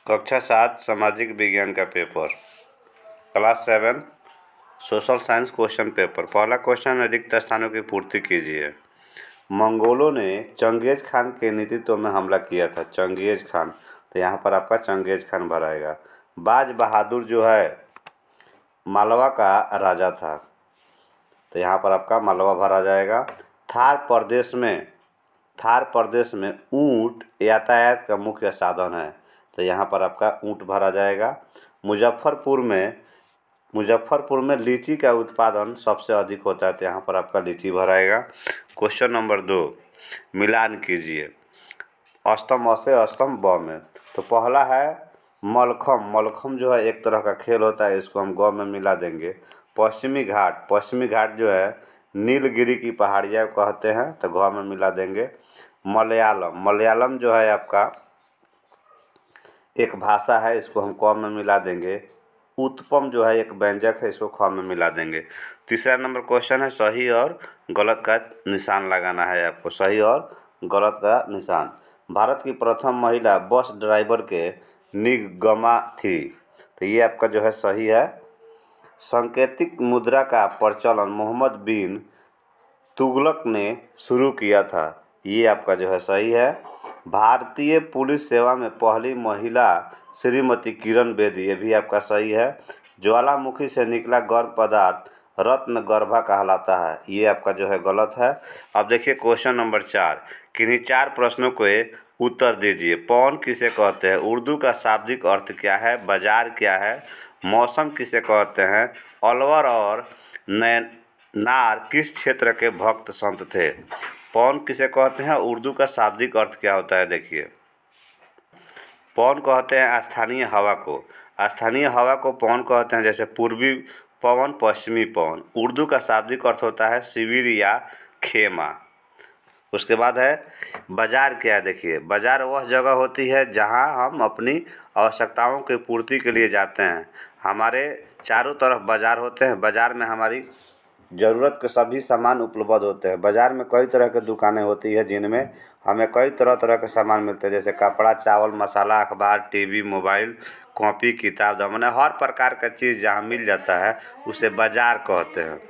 कक्षा 7 सामाजिक विज्ञान का paper, class 7 social science question paper. पहला क्वेश्चन है, रिक्त स्थानों की पूर्ति कीजिए। मंगोलों ने चंगेज खान के नेतृत्व में हमला किया था। चंगेज खान, तो यहाँ पर आपका चंगेज खान भराएगा। बाज बहादुर जो है मालवा का राजा था, तो यहाँ पर आपका मालवा भरा जाएगा। थार प्रदेश में ऊँट यातायात का मुख्य साधन है, तो यहाँ पर आपका ऊँट भरा जाएगा। मुजफ्फरपुर में लीची का उत्पादन सबसे अधिक होता है, तो यहाँ पर आपका लीची भराएगा। क्वेश्चन नंबर 2, मिलान कीजिए अष्टम अ से अष्टम ब में। तो पहला है मलखम जो है एक तरह का खेल होता है, इसको हम ग में मिला देंगे। पश्चिमी घाट जो है नीलगिरी की पहाड़ियाँ कहते हैं, तो घ में मिला देंगे। मलयालम जो है आपका एक भाषा है, इसको हम क में मिला देंगे। उत्पम जो है एक व्यंजक है, इसको ख में मिला देंगे। तीसरा नंबर क्वेश्चन है, सही और गलत का निशान लगाना है आपको, सही और गलत का निशान। भारत की प्रथम महिला बस ड्राइवर के निगमा थी, तो ये आपका जो है सही है। सांकेतिक मुद्रा का प्रचलन मोहम्मद बिन तुगलक ने शुरू किया था, ये आपका जो है सही है। भारतीय पुलिस सेवा में पहली महिला श्रीमती किरण बेदी, ये भी आपका सही है। ज्वालामुखी से निकला गर्भ पदार्थ रत्नगर्भा कहलाता है, ये आपका जो है गलत है। अब देखिए क्वेश्चन नंबर 4, किन्हीं 4 प्रश्नों के उत्तर दीजिए। पवन किसे कहते हैं? उर्दू का शाब्दिक अर्थ क्या है? बाजार क्या है? मौसम किसे कहते हैं? अलवर और नैनार किस क्षेत्र के भक्त संत थे? पवन किसे कहते हैं? उर्दू का शाब्दिक अर्थ क्या होता है? देखिए, पवन कहते हैं स्थानीय हवा को। स्थानीय हवा को पवन कहते हैं, जैसे पूर्वी पवन, पश्चिमी पवन। उर्दू का शाब्दिक अर्थ होता है शिविर या खेमा। उसके बाद है बाजार क्या है? देखिए, बाजार वह जगह होती है जहां हम अपनी आवश्यकताओं की पूर्ति के लिए जाते हैं। हमारे चारों तरफ बाजार होते हैं, बाजार में हमारी ज़रूरत के सभी सामान उपलब्ध होते हैं। बाज़ार में कई तरह की दुकानें होती है जिनमें हमें कई तरह के सामान मिलते हैं, जैसे कपड़ा, चावल, मसाला, अखबार, टीवी, मोबाइल, कॉपी, किताब, दवाएं, हर प्रकार का चीज़ जहाँ मिल जाता है उसे बाज़ार कहते हैं।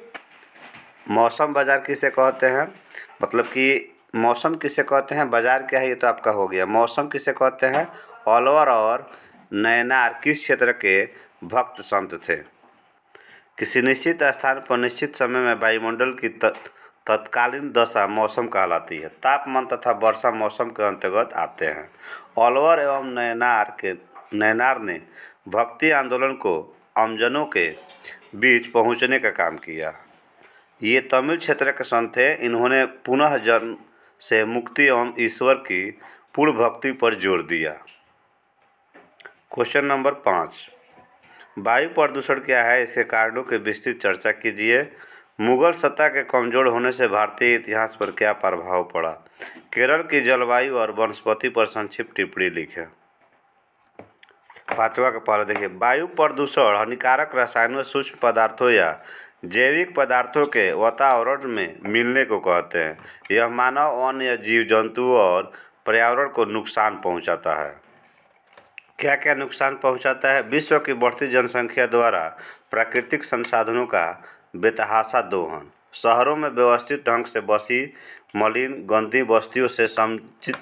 मौसम बाज़ार किसे कहते हैं? मतलब कि मौसम किसे कहते हैं, बाज़ार क्या है, ये तो आपका हो गया। मौसम किसे कहते हैं? अलवर और नैनार किस क्षेत्र के भक्त संत थे? किसी निश्चित स्थान पर निश्चित समय में वायुमंडल की तत्कालीन दशा मौसम कहलाती है। तापमान तथा वर्षा मौसम के अंतर्गत आते हैं। अलवर एवं नैनार ने भक्ति आंदोलन को अमजनों के बीच पहुंचने का काम किया। ये तमिल क्षेत्र के संत थे। इन्होंने पुनः जन्म से मुक्ति एवं ईश्वर की पूर्ण भक्ति पर जोर दिया। क्वेश्चन नंबर 5, वायु प्रदूषण क्या है? इसके कारणों की विस्तृत चर्चा कीजिए। मुगल सत्ता के कमजोर होने से भारतीय इतिहास पर क्या प्रभाव पड़ा? केरल की जलवायु और वनस्पति पर संक्षिप्त टिप्पणी लिखें। 5वां का पहले देखिए, वायु प्रदूषण हानिकारक रसायनों, सूक्ष्म पदार्थों या जैविक पदार्थों के वातावरण में मिलने को कहते हैं। यह मानव, अन्य जीव जंतुओं और पर्यावरण को नुकसान पहुंचाता है। क्या क्या नुकसान पहुंचाता है? विश्व की बढ़ती जनसंख्या द्वारा प्राकृतिक संसाधनों का बेतहाशा दोहन, शहरों में व्यवस्थित ढंग से बसी मलिन गंदी बस्तियों से समुचित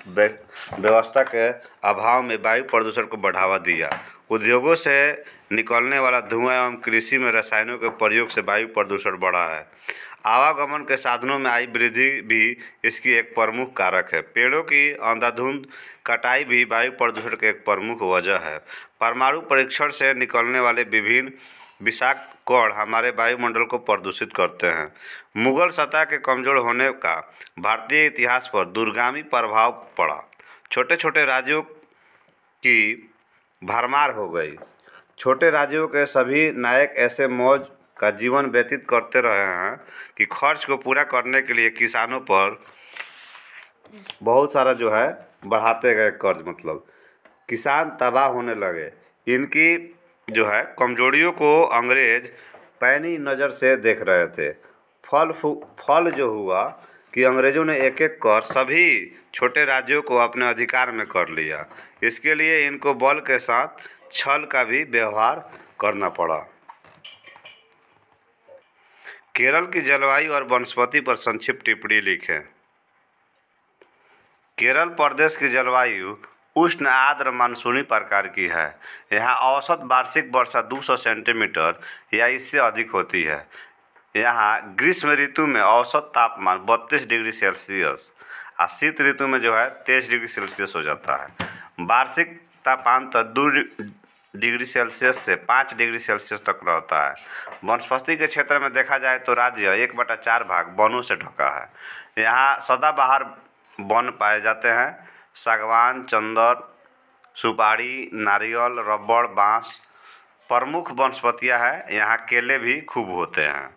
व्यवस्था के अभाव में वायु प्रदूषण को बढ़ावा दिया। उद्योगों से निकलने वाला धुआं एवं कृषि में रसायनों के प्रयोग से वायु प्रदूषण बढ़ा है। आवागमन के साधनों में आई वृद्धि भी इसकी एक प्रमुख कारक है। पेड़ों की अंधाधुंध कटाई भी वायु प्रदूषण की एक प्रमुख वजह है। परमाणु परीक्षण से निकलने वाले विभिन्न विषाक्त कण हमारे वायुमंडल को प्रदूषित करते हैं। मुगल सत्ता के कमजोर होने का भारतीय इतिहास पर दूरगामी प्रभाव पड़ा। छोटे छोटे राज्यों की भरमार हो गई। छोटे राज्यों के सभी नायक ऐसे मौज का जीवन व्यतीत करते रहे हैं कि खर्च को पूरा करने के लिए किसानों पर बहुत सारा जो है बढ़ाते गए कर्ज, मतलब किसान तबाह होने लगे। इनकी जो है कमजोरियों को अंग्रेज पैनी नज़र से देख रहे थे। फल जो हुआ कि अंग्रेज़ों ने एक एक कर सभी छोटे राज्यों को अपने अधिकार में कर लिया। इसके लिए इनको बल के साथ छल का भी व्यवहार करना पड़ा। केरल की जलवायु और वनस्पति पर संक्षिप्त टिप्पणी लिखें। केरल प्रदेश की जलवायु उष्ण आर्द्र मानसूनी प्रकार की है। यहाँ औसत वार्षिक वर्षा 200 सेंटीमीटर या इससे अधिक होती है। यहाँ ग्रीष्म ऋतु में औसत तापमान 32 डिग्री सेल्सियस और शीत ऋतु में जो है 23 डिग्री सेल्सियस हो जाता है। वार्षिक तापमान तो 2 डिग्री सेल्सियस से 5 डिग्री सेल्सियस तक रहता है। वनस्पति के क्षेत्र में देखा जाए तो राज्य 1/4 भाग वनों से ढका है। यहाँ सदाबहार वन पाए जाते हैं। सागवान, चंदन, सुपारी, नारियल, रबड़, बांस प्रमुख वनस्पतियां हैं। यहाँ केले भी खूब होते हैं।